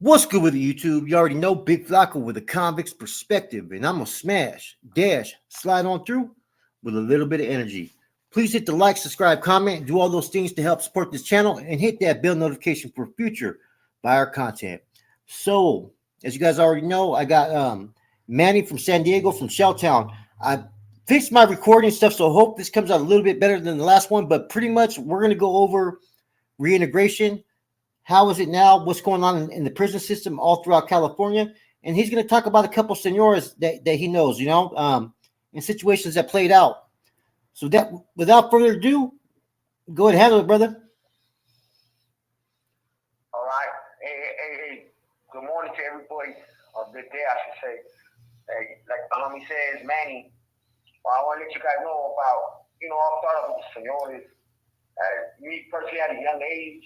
What's good with the YouTube? You already know Big Flacco with a convict's perspective, and I'm gonna smash, dash, slide on through with a little bit of energy. Please hit the like, subscribe, comment, do all those things to help support this channel, and hit that bell notification for future buyer content. So, as you guys already know, I got Mañny from San Diego from Shelltown. I fixed my recording stuff, so I hope this comes out a little bit better than the last one. But pretty much, we're gonna go over reintegration. How is it now? What's going on in the prison system all throughout California? And he's going to talk about a couple senores that he knows, in situations that played out. So that, without further ado, go ahead and handle it, brother. All right. Hey. Good morning to everybody. Or good day, I should say. Hey, like the homie says, Mañny. Well, I want to let you guys know about, I'll start off with the senores. Me personally, at a young age,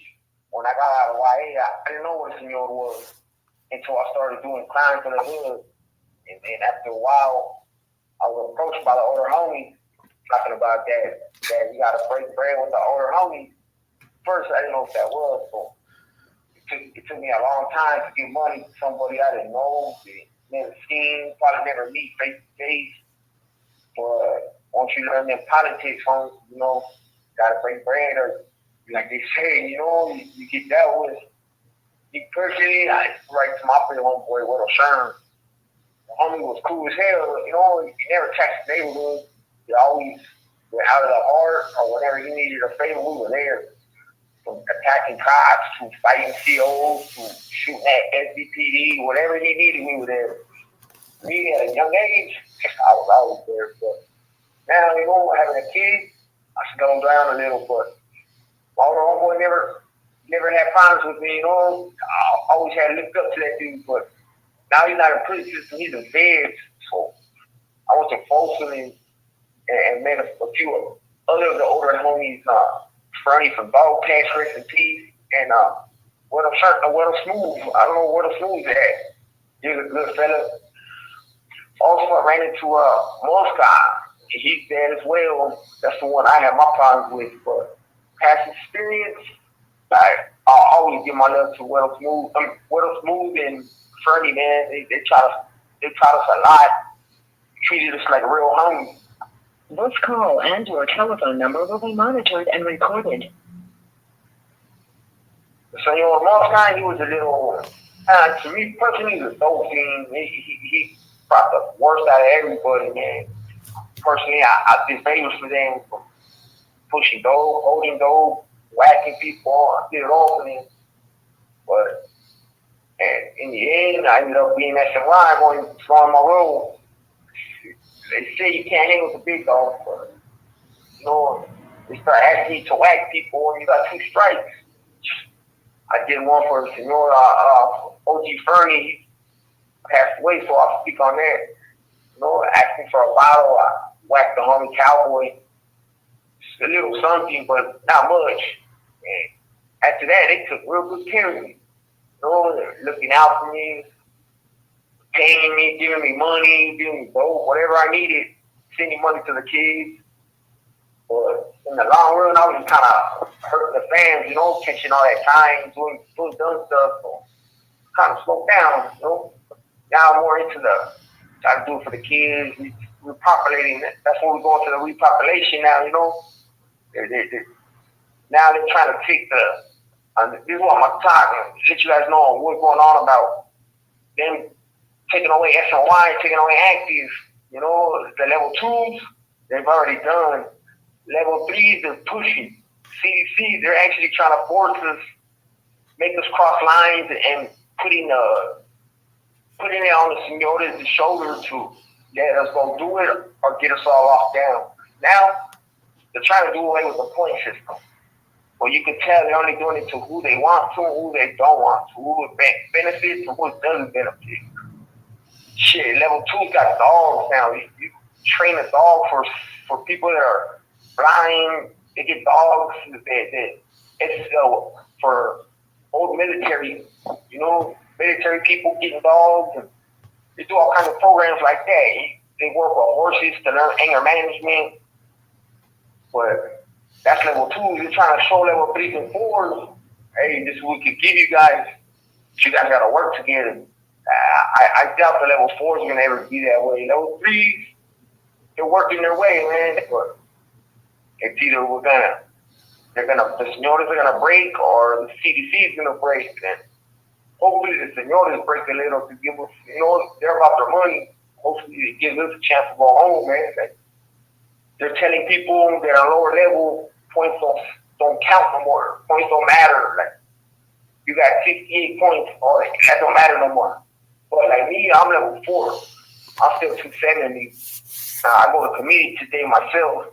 when I got out of YA, I didn't know what a senor was until I started doing crime for the hood. And then after a while, I was approached by the older homies talking about that you got to break bread with the older homies. First, I didn't know what that was. So it took me a long time to get money to somebody I didn't know, never seen, probably never meet face to face. But once you learn them politics, got to break bread or like they say, you get that with me personally. I write to my pretty homeboy, Widow Sherm. The homie was cool as hell. He never attacked the neighborhood. He always went out of the heart or whenever he needed a favor, we were there. From attacking cops to fighting COs to shooting at SBPD, whatever he needed, we were there. Me at a young age, I was always there. But now, having a kid, I slowed down a little, but my homeboy never had problems with me, I always had looked up to that dude, but now he's not in prison system, he's in feds. So I went to Folsom and met a few other of the older homies, Fernie from Dog Pass, rest in peace, and Widow Smooth. I don't know what a Smooth is at. He's a good fella. Also, I ran into Mosca. He's bad as well. That's the one I have my problems with, but past experience, I'll always give my love to Widow Smooth and Fernie, man. They taught us a lot. Treated us like real homies. This call and your telephone number will be monitored and recorded. So, Mosca, he was a little, to me personally, he was a dope fiend. He brought the worst out of everybody, man. Personally, I did favors for them from pushing dope, holding dope, whacking people. I did it all for them. But in the end, I ended up being SMY, going on my road. They say you can't hang with the big dogs, but they start asking me to whack people and you got 2 strikes. I did one for the senor, OG Fernie. He passed away, so I'll speak on that. Asking for a bottle, I whacked the homie Cowboy. A little something, but not much. And after that, they took real good care of me. Looking out for me, paying me, giving me money, giving me dope, whatever I needed, sending money to the kids. But in the long run, I was just kind of hurting the fans, catching all that time, doing dumb stuff. So kind of slowed down, Now I'm more into trying to do it for the kids, repopulating. That's when we're going to the repopulation now, Now they're trying to take this is what I'm talking, let you guys know what's going on about them taking away SNY, taking away active, the level 2s, they've already done. Level 3s, they're pushing. CDC, they're actually trying to force us, make us cross lines and putting it on the senores' shoulder to let us go do it or get us all locked down. Now, they're trying to do away with the point system. Well, you can tell they're only doing it to who they want to and who they don't want to, who it benefits and who it doesn't benefit. Shit, level 2's got dogs now. You train a dog for people that are blind. They get dogs. It's for old military, military people getting dogs. And they do all kinds of programs like that. They work with horses to learn anger management. But that's level 2. You're trying to show level 3s and 4s. Hey, this is what we could give you guys you guys got to work together. I doubt the level 4s are going to ever be that way. Level 3s, they're working their way, man. But it's either the senores are going to break or the CDC is going to break. And hopefully the senores break a little to give us, they're about their money. Hopefully it gives us a chance to go home, man. Like, they're telling people that on lower level, points don't count no more. Points don't matter. Like, you got 68 points, or that don't matter no more. But like me, I'm level 4. I'm still 270. I go to committee today myself.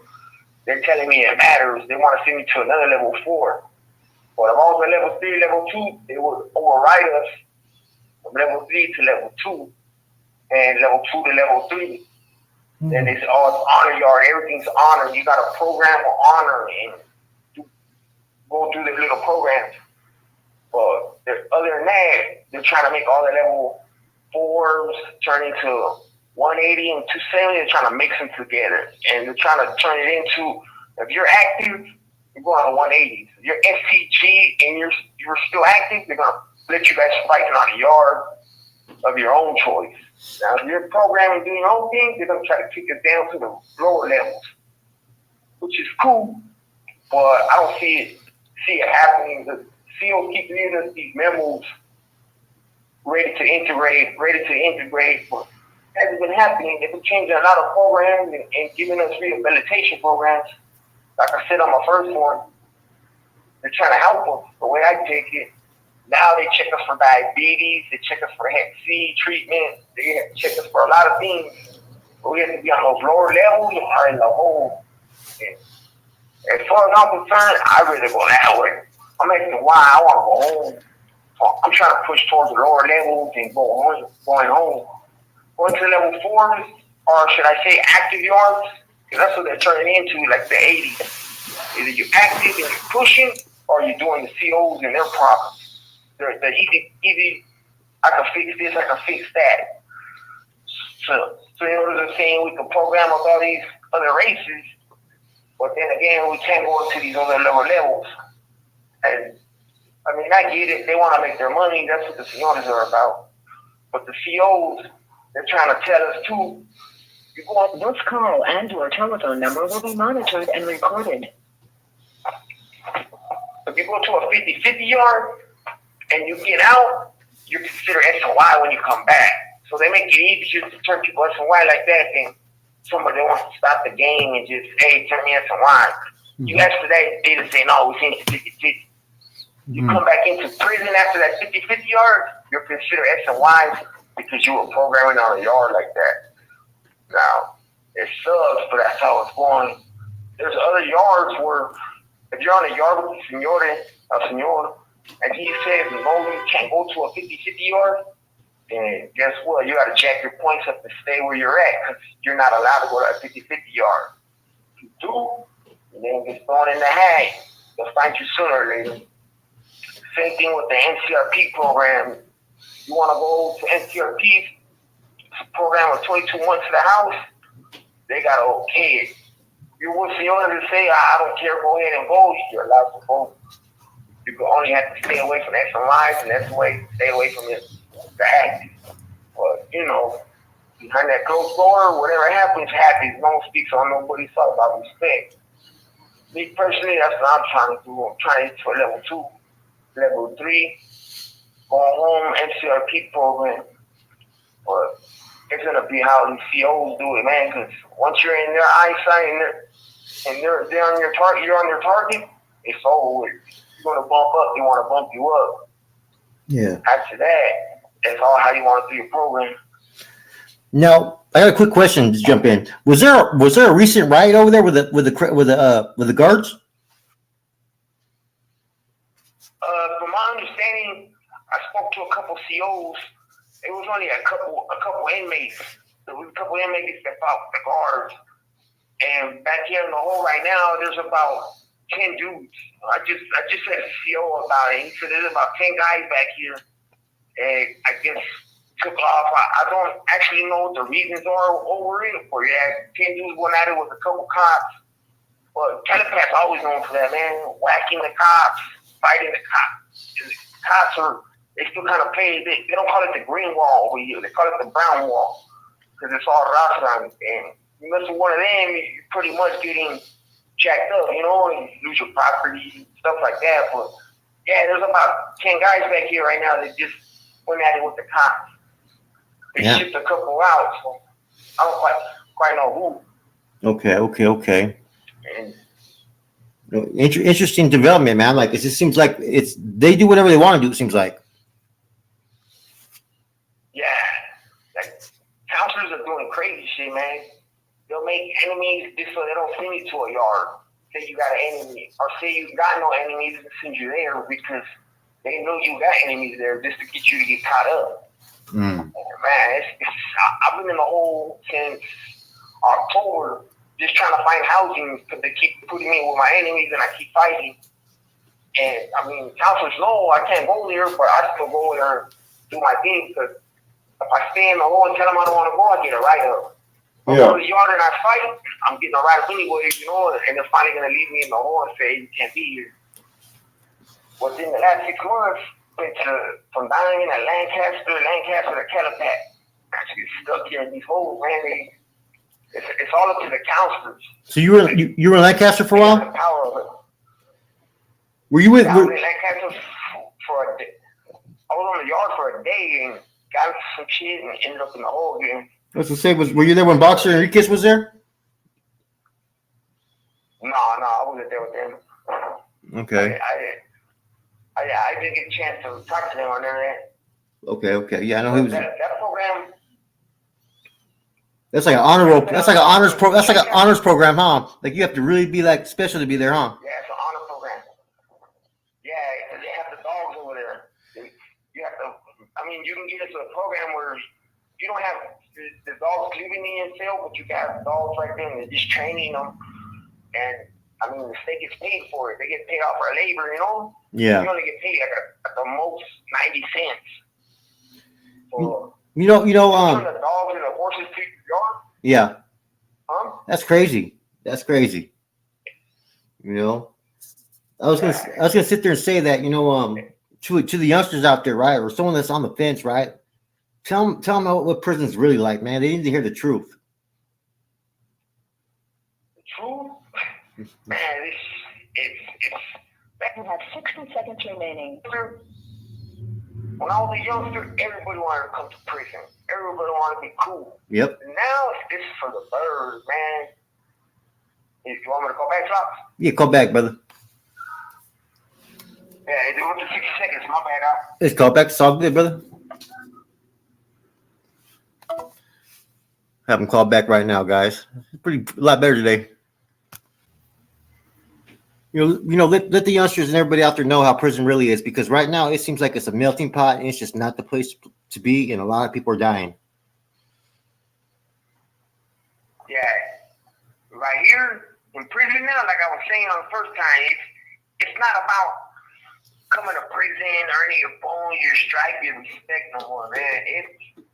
They're telling me it matters. They want to send me to another level 4. But if I was at level 3, level 2, they would override us from level 3 to level 2 and level 2 to level 3. Then they say, oh, it's honor yard. Everything's honor. You got a program of honor and go through the little programs. But other than that, they're trying to make all the level 4s turn into 180 and 270. They're trying to mix them together. And they're trying to turn it into, if you're active, you're going on 180s. If you're SCG and you're still active, they're going to let you guys fight on a yard of your own choice. Now, if you're programming doing your own thing, they're going to try to kick it down to the lower levels, which is cool, but I don't see it happening. The CEOs keep giving us these memos ready to integrate, but it hasn't been happening. They've been changing a lot of programs and giving us rehabilitation programs. Like I said on my first one, they're trying to help us. The way I take it, now they check us for diabetes, they check us for Hep C treatment, they check us for a lot of things. But we have to be on those lower levels or in the hole. And as far as I'm concerned, I'd rather go that way. I'm asking why I want to go home. So I'm trying to push towards the lower levels and going home. Going to level 4s, or should I say active yards, because that's what they're turning into, like the 80s. Either you're active and you're pushing, or you're doing the COs and their problems. They're easy, I can fix this, I can fix that. So they're saying we can program up all these other races, but then again, we can't go into these other lower levels. And I mean, I get it. They want to make their money. That's what the senores are about. But the COs, they're trying to tell us too. This call and your telephone number will be monitored and recorded. If you go to a 50-50 yard and you get out, you're considered S and Y when you come back. So they make it easier to turn people S and Y like that than somebody that wants to stop the game and just, hey, turn me S and Y. You ask for that, they just say, no, we think it's 50-50. You come back into prison after that 50-50 yard, you're considered S and Y because you were programming on a yard like that. Now, it sucks, but that's how it's going. There's other yards where if you're on a yard with a senor, and he says, no, you can't go to a 50-50 yard, then guess what? You got to jack your points up to stay where you're at because you're not allowed to go to a 50-50 yard. If you do, and then get thrown in the hat, they'll find you sooner or later. Same thing with the NCRP program. You want to go to NCRP, it's a program of 22 months to the house, they got to okay it. You want senor to say, I don't care, go ahead and vote, you're allowed to vote. You only have to stay away from X and Y's, and that's the way, stay away from the active. But, behind that closed door, whatever happens. No one speaks on nobody's thought about respect. Me personally, that's what I'm trying to do. I'm trying to get to a level 2, level 3, going home, NCRP program. But it's going to be how these COs do it, man, because once you're in their eyesight and they're on your target, you're on their target, it's over with. You're going to bump up, they want to bump you up. Yeah. After that, that's all how you want to do your program. Now, I got a quick question to jump in. Was there a recent riot over there with the guards? From my understanding, I spoke to a couple COs. It was only a couple inmates. There was a couple inmates that fought with the guards. And back here in the hole right now, there's about 10 dudes. I just had a CO about it. He said there's about 10 guys back here. And I guess took off. I don't actually know what the reasons are over it. Or 10 dudes went at it with a couple cops. But Telepath's always known for that, man. Whacking the cops, fighting the cops. And the cops are they still kind of play. They don't call it the green wall over here. They call it the brown wall because it's all raza. And you mess with one of them, you're pretty much getting jacked up, you know, and you lose your property, stuff like that. But yeah, there's about 10 guys back here right now that just went at it with the cops. They shipped a couple out, so I don't quite know who. Okay. And interesting development, man. Like it just seems like they do whatever they want to do. It seems like. Yeah, like counselors are doing crazy shit, man. They'll make enemies just so they don't send you to a yard. Say you got an enemy, or say you got no enemies and send you there because they know you got enemies there just to get you to get caught up. Man, I've been in the hole since October just trying to find housing because they keep putting me with my enemies and I keep fighting. And I mean, counselors know I can't go there, but I still go there and do my thing because if I stay in the hole and tell them I don't want to go, I get a write-up. If I go to the yard and I fight, I'm getting a write-up anyway, you know, and they're finally going to leave me in the hole and say, you can't be here. Within the last 6 months, went from Diamond to Lancaster to Calipat. I just get stuck here in these holes, man. It's all up to the counselors. So you were in Lancaster for a while? The power of it. Were you with? I was in Lancaster for a day. I was on the yard for a day and got into some shit and ended up in the hole again. I was to say, were you there when Boxer Enriquez was there? No, I wasn't there with them. Okay. I didn't get a chance to talk to them on that. Okay. Yeah, I know he was. That program. That's like an honor. That's like an honors pro. That's like an honors program, huh? Like you have to really be like special to be there, huh? Yeah, it's an honor program. Yeah, they have the dogs over there. You have to. I mean, you can get into a program where you don't have the dogs living in your cell, but you got dogs right there and they're just training them. And I mean, the state gets paid for it. They get paid off for labor, you know? Yeah. You only get paid at the most 90 cents. So, you know. the dogs and the horses to your yard. Yeah. Huh? That's crazy. You know, I was gonna sit there and say that, you know, to the youngsters out there, right, or someone that's on the fence, right? Tell them what prison's really like, man. They need to hear the truth. The truth, man. It's. You have 60 seconds remaining. When I was a youngster, everybody wanted to come to prison. Everybody wanted to be cool. Yep. Now it's for the birds, man. If you want me to go back, Flops? Yeah, call back, brother. Yeah, it went to 60 seconds. My bad, Let's call back. It's all good, brother. Have him call back right now, guys. A lot better today. You know, let the youngsters and everybody out there know how prison really is, because right now it seems like it's a melting pot and it's just not the place to be, and a lot of people are dying. Yeah. Right here in prison now, like I was saying on the first time, it's not about coming to prison, earning your bones, your stripe, your respect no more, man. It's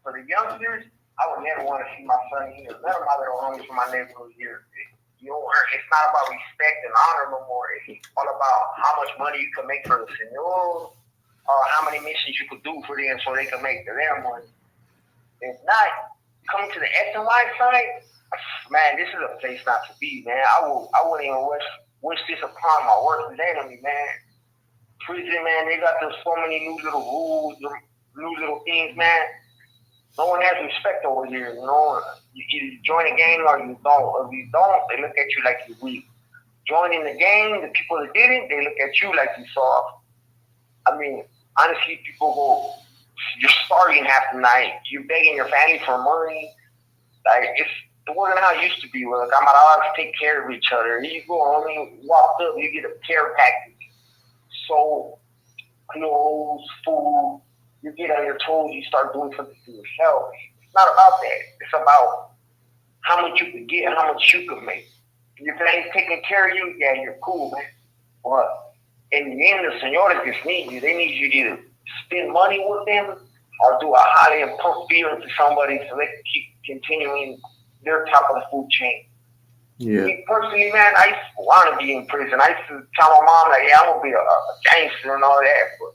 for the youngsters. I would never want to see my son here. None of my little homies from my neighborhood here. You don't earn. It's not about respect and honor no more. It's all about how much money you can make for the senor, or how many missions you could do for them so they can make their money. If not, coming to the S and Y side, man, this is a place not to be, man. I wouldn't even wish this upon my worst enemy, man. Prison, man, they got so many new little rules, new little things, man. No one has respect over here, you know. You either join a gang or you don't. If you don't, they look at you like you're weak. Joining the gang, the people that didn't, they look at you like you soft. I mean, honestly, people go, you're starving half the night. You're begging your family for money. Like, it wasn't how it used to be. Like, I'm allowed to take care of each other. Here you go, homie, walked up, you get a care package. So, clothes, food. You get on your toes, you start doing something for yourself. It's not about that. It's about how much you could get and how much you could make. If your family's taking care of you, yeah, you're cool, man. But in the end, the senores just need you. They need you to either spend money with them or do a highly and pump feeling to somebody so they can keep continuing their top of the food chain. Yeah. Me personally, man, I used to want to be in prison. I used to tell my mom, like, yeah, I'm going to be a gangster and all that, but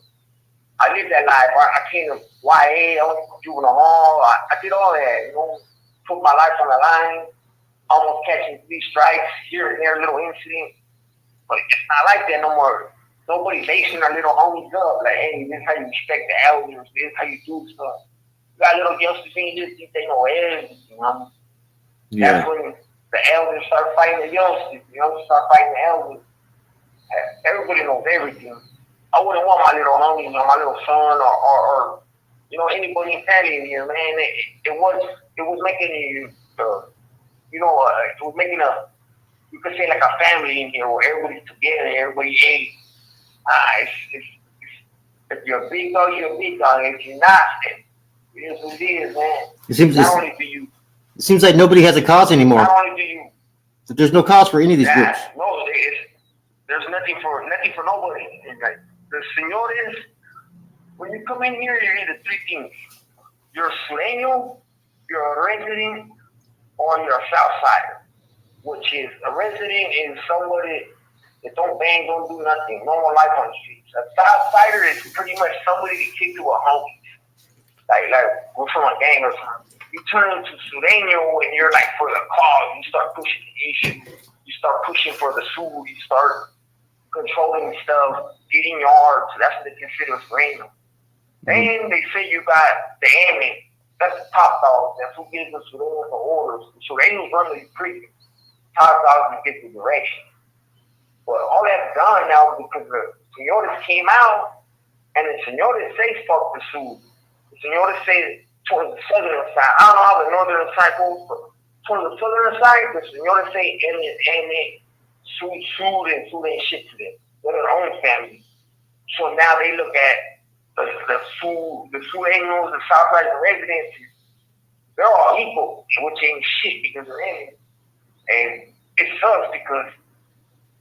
I lived that life. I came to YA, I went to juvenile hall. I did all that, you know, put my life on the line, almost catching 3 strikes, here and there, little incident. But it's not like that no more. Nobody basing our little homies up. Like, hey, this is how you respect the elders. This is how you do stuff. You got little youngsters saying this, they know everything, you know? Yeah. That's when the elders start fighting the youngsters. The youngsters start fighting the elders. Everybody knows everything. I wouldn't want my little homies or my little son or you know, anybody in family in here, man. It was making you, you know, it was making you could say like a family in here where everybody's together, everybody ate. If you're a big dog, you're a big dog. If you're not, it is what it is, man. Not only do you. It seems like nobody has a cause anymore. Not only do you. There's no cause for any of these groups. No, there's nothing for nobody. Like, the señores, when you come in here, you're either 3 things. You're a sureño, you're a resident, or you're a Southsider. Which is, a resident is somebody that don't bang, don't do nothing, normal life on the streets. A Southsider is pretty much somebody that kicked to a homie. Like we're from a gang or something. You turn into sureño when you're like for the cause. You start pushing the issue. You start pushing for the food. You start controlling stuff, getting yards. That's what they consider sureño. Then they say you got the AME. That's the top dog. That's who gives the sureños the orders. The sureños run these precincts. Top dogs get the direction. But all that's done now because the señores came out and the señores say fuck the food. The señores say towards the southern side. I don't know how the northern side goes, but towards the southern side, the señores say and food ain't shit to them. They're their own family. So now they look at the sureños, the Southside residents. They're all equal, which ain't shit because they're in it. And it sucks because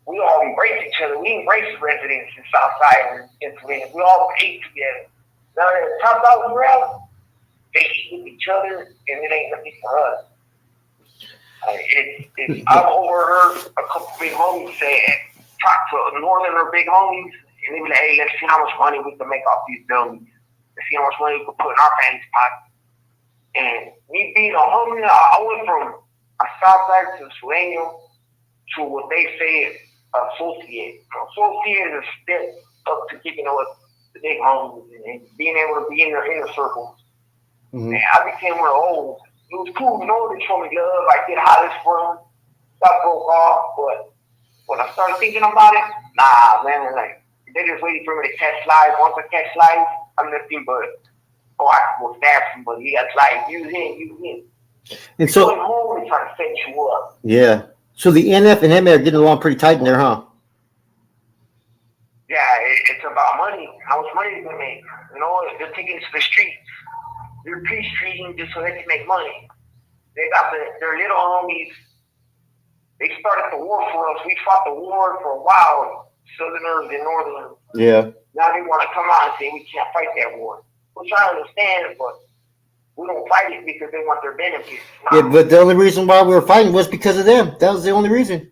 we all embrace each other. We embrace residents in Southside and Pennsylvania. We all ate together. Now that the top dogs are out, they eat with each other, and it ain't nothing for us. I've overheard a couple big homies say, talk to northern or big homies, and they be like, hey, let's see how much money we can make off these dummies. Let's see how much money we can put in our family's pocket. And me being a homie, I went from a Southside to sureño to what they say associate. Associate is a step up to keeping up with the big homies and being able to be in their inner circles. Mm-hmm. And I became one of those. It was cool, you know, they showed me love. I did hollers for them. Got broke off, but when I started thinking about it, nah, man, like, they just waiting for me to catch live. Once I catch live, I'm nothing but, I can go stab somebody. He got live. You him. And so, going home and trying to set you up. Yeah. So the NF and MA are getting along pretty tight in there, huh? Yeah, it's about money. How much money they can make. You know, they're taking it to the streets. They're pre-streeting just so they can make money. They got their little homies. They started the war for us. We fought the war for a while, Southerners and Northerners. Yeah. Now they want to come out and say we can't fight that war. Which I understand, but we don't fight it because they want their benefits. Yeah, but the only reason why we were fighting was because of them. That was the only reason.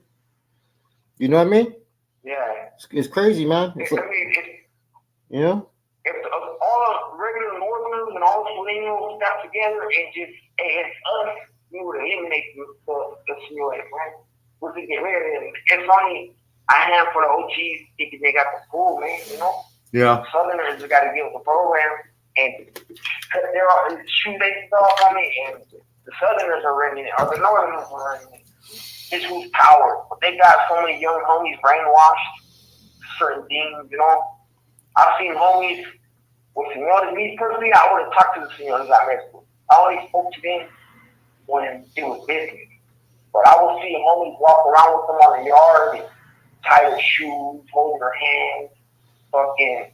You know what I mean? Yeah. It's crazy, man. You know? If all the regular Northerners and all the Sureños got together and just, hey, it's us, we would eliminate the Señores, right? We could get rid of them. It's only a handful of OGs thinking they got the pool, man, you know? Yeah. Southerners just got to get with the program and cut their shoelaces off on it, and the Southerners are running it, or the Northerners are running it. It's who's power. But they got so many young homies brainwashed certain things, you know? I've seen homies with señores. Me personally, I would have talked to the señores I met with. I only spoke to them when it was business. But I would see homies walk around with them on the yard and tie their shoes, hold their hands, fucking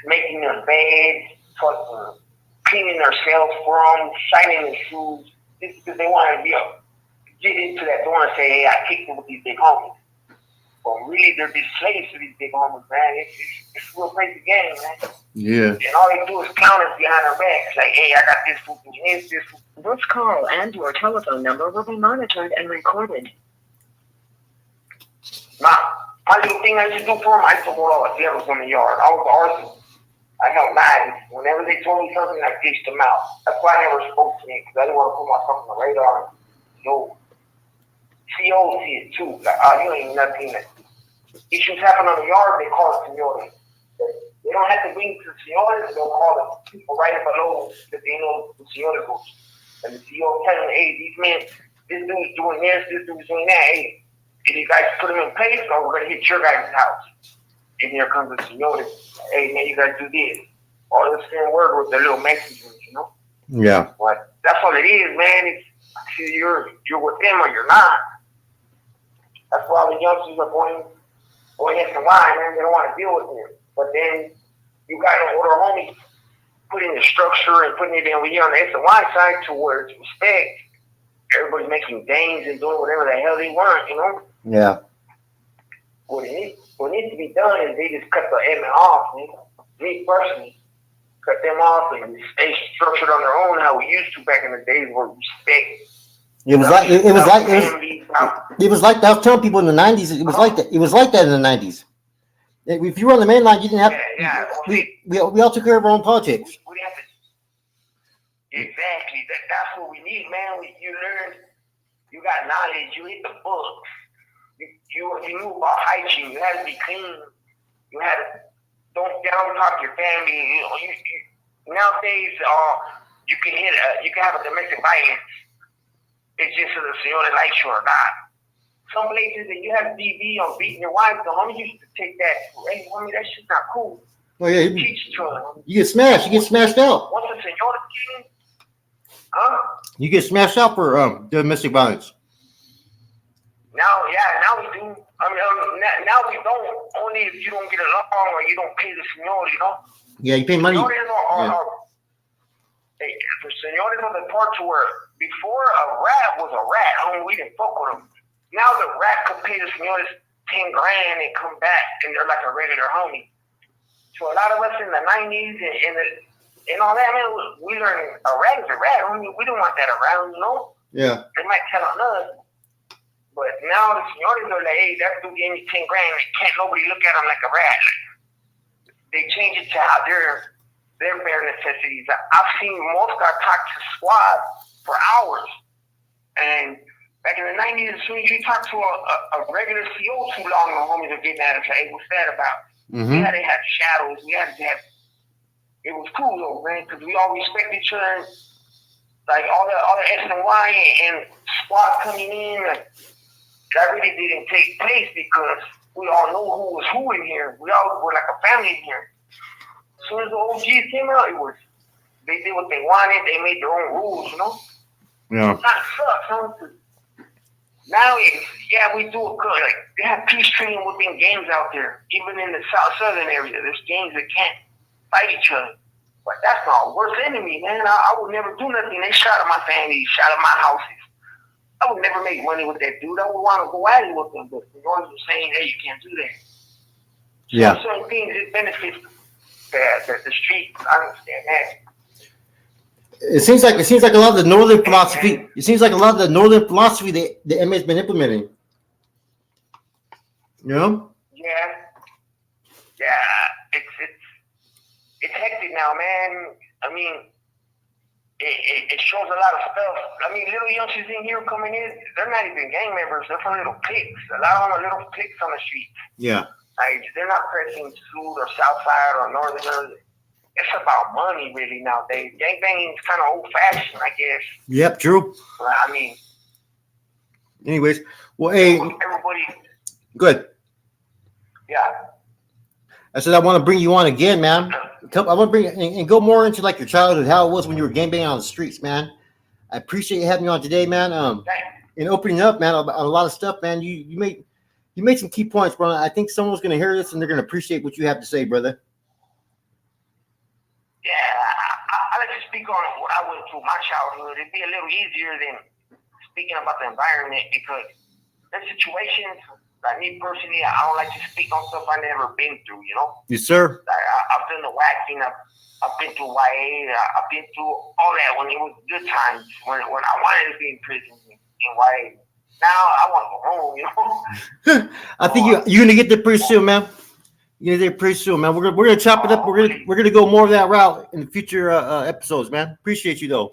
making their beds, fucking cleaning themselves for them, shining their shoes. This is because they want to get into that. They want to say, hey, I kicked it with these big homies. But really, they're just slaves to these big homies, man. It's a real crazy game, man. Yeah. And all they do is clown us behind our backs. Like, hey, I got this food, this food. This call and your telephone number will be monitored and recorded. Nah, my little thing I used to do for them, I used to hold all the devils in the yard. I was the arson. I know mine. Whenever they told me something, I dished them out. That's why I never spoke to me, because I didn't want to put myself on the radar. Yo, COs see it too. Like, you ain't nothing. Issues happen on the yard, they call it seniority. They don't have to bring it to the seniority, they'll call the people right below that they know the seniority goes. And the CEO telling them, hey, these men, this dude's doing this dude's doing that. Hey, did you guys put them in place, or we're going to hit your guys' house? And here comes the seniority. Hey, man, you guys do this. All the same word with the little messages, you know? Yeah. But that's all it is, man. It's you're with them or you're not. That's why all the youngsters are going into line, man. They don't want to deal with them. But then you got an older homies putting the structure and putting it in over here on the S and Y side to where it's respect. Everybody's making gains and doing whatever the hell they want, you know? Yeah. What needs to be done is they just cut the M off, man. Me personally, cut them off and stay structured on their own how we used to back in the days where respect. It was like that. I was telling people in the 90s. It was like that. It was like that in the 90s. If you were on the main line, you didn't have. We all took care of our own politics. Exactly. That's what we need, man. You learn. You got knowledge. You hit the books. You knew about hygiene. You had to be clean. You had to don't down talk your family. You know, nowadays, you can have a domestic violence. It's just so the seniority likes you or not. Some places that you have DV on beating your wife, the homie used to take that. Hey, homie, that shit's not cool. Oh yeah, teach to him. You get smashed. You get smashed out. Once the seniority came, huh? You get smashed out for domestic violence. Now we do. I mean, now we don't. Only if you don't get along or you don't pay the seniority, you know. Yeah, you pay money. The seniorities are the part to where before a rat was a rat, homie, we didn't fuck with them. Now the rat could pay the seniorities $10,000 and come back, and they're like a regular homie. So a lot of us in the 90s and all that, man, we learned a rat is a rat, homie. We don't want that around, you know. Yeah. They might tell on us, but now the seniorities are like, hey, that dude gave me $10,000. Can't nobody look at him like a rat. They change it to how their bare necessities. I've seen most got talked to squad for hours. And back in the 90s, as soon as you talk to a regular CO too long, the homies are getting at us, hey, what's that about? Mm-hmm. We had to have shadows. We had to have, it was cool though, man, because we all respect each other. Like all the S and Y and squad coming in, that really didn't take place because we all know who was who in here. We all were like a family in here. As soon as the OGs came out, they did what they wanted. They made their own rules, you know. Yeah. That sucks, huh? Now we do it good. Like they have peace training within gangs out there, even in the southern area. There's gangs that can't fight each other. But that's not worst enemy, man. I would never do nothing. They shot at my family, shot at my houses. I would never make money with that dude. I would want to go at it with them, but the ones were saying, hey, you can't do that. Yeah. So certain things, it benefits the street. I understand that. It seems like a lot of the northern philosophy. It seems like a lot of the northern philosophy that the MA's been implementing. You know? Yeah. It's hectic now, man. I mean, it shows a lot of stuff. I mean, little youngsters in here coming in, they're not even gang members. They're from little cliques. A lot of them are little cliques on the street. Yeah. Like, they're not pressing Sud or Southside or Northern. It's about money, really, nowadays. Gangbanging is kind of old-fashioned, I guess. Yep, true. I mean. Anyways, well, hey. Everybody. Good. Yeah. I said I want to bring you on again, man. I want to bring and go more into like your childhood, how it was when you were gangbanging on the streets, man. I appreciate you having me on today, man. And opening up, man, on a lot of stuff, man. You made some key points, bro. I think someone's gonna hear this and they're gonna appreciate what you have to say, brother. Yeah, I like to speak on what I went through my childhood. It'd be a little easier than speaking about the environment because the situations. Like me personally, I don't like to speak on stuff I never been through, you know? Yes, sir. Like I've done the waxing, I've been through YA, I've been through all that when it was good times, when I wanted to be in prison in YA. Now I want to go home, you know? I think you're going to get there pretty soon, man. You guys there pretty soon, man. We're gonna chop it up. We're gonna go more of that route in the future episodes, man. Appreciate you though.